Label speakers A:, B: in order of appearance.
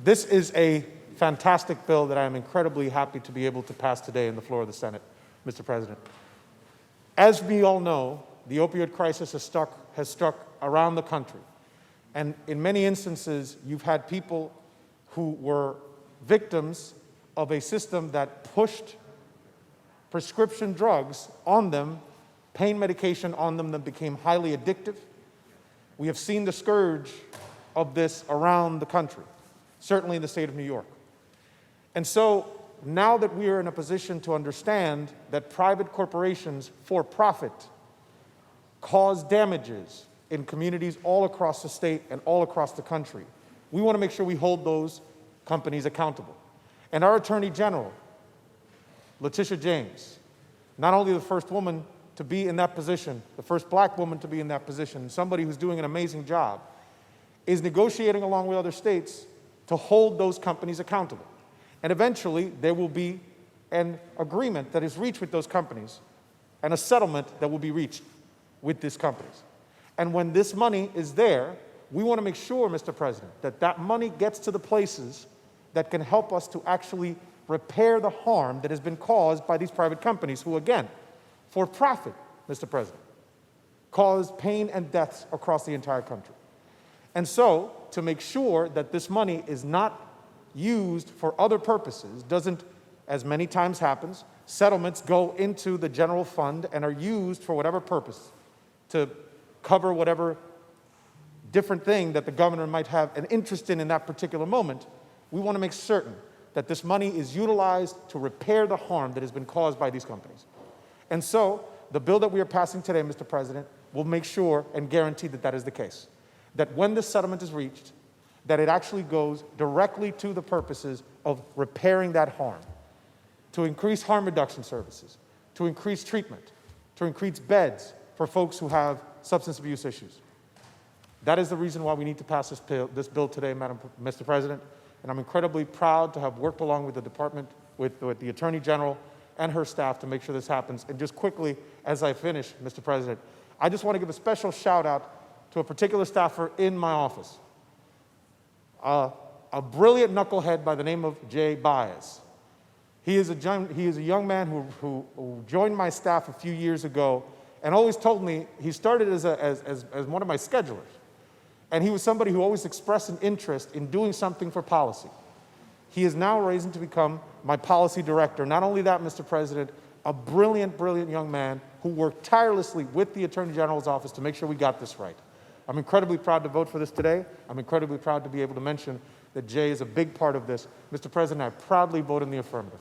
A: This is a fantastic bill that I am incredibly happy to be able to pass today in the floor of the Senate, Mr. President. As we all know, the opioid crisis has struck around the country. And in many instances, you've had people who were victims of a system that pushed prescription drugs on them, pain medication on them that became highly addictive. We have seen the scourge of this around the country, certainly in the state of New York. And so now that we are in a position to understand that private corporations for profit cause damages in communities all across the state and all across the country, we want to make sure we hold those companies accountable. And our Attorney General, Letitia James, not only the first woman to be in that position, the first black woman to be in that position, somebody who's doing an amazing job, is negotiating along with other states to hold those companies accountable. And eventually, there will be an agreement that is reached with those companies and a settlement that will be reached with these companies. And when this money is there, we want to make sure, Mr. President, that that money gets to the places that can help us to actually repair the harm that has been caused by these private companies who, again, for profit, Mr. President, cause pain and deaths across the entire country. And so, to make sure that this money is not used for other purposes, doesn't, as many times happens, settlements go into the general fund and are used for whatever purpose, to cover whatever different thing that the governor might have an interest in that particular moment. We want to make certain that this money is utilized to repair the harm that has been caused by these companies. And so, the bill that we are passing today, Mr. President, will make sure and guarantee that that is the case. That when this settlement is reached, that it actually goes directly to the purposes of repairing that harm, to increase harm reduction services, to increase treatment, to increase beds for folks who have substance abuse issues. That is the reason why we need to pass this bill today, Mr. President, and I'm incredibly proud to have worked along with the department, with the Attorney General and her staff to make sure this happens. And just quickly, as I finish, Mr. President, I just want to give a special shout out to a particular staffer in my office, a brilliant knucklehead by the name of Jay Baez. He is a young man who joined my staff a few years ago and always told me, he started as one of my schedulers. And he was somebody who always expressed an interest in doing something for policy. He is now risen to become my policy director. Not only that, Mr. President, a brilliant, brilliant young man who worked tirelessly with the Attorney General's office to make sure we got this right. I'm incredibly proud to vote for this today. I'm incredibly proud to be able to mention that Jay is a big part of this. Mr. President, I proudly vote in the affirmative.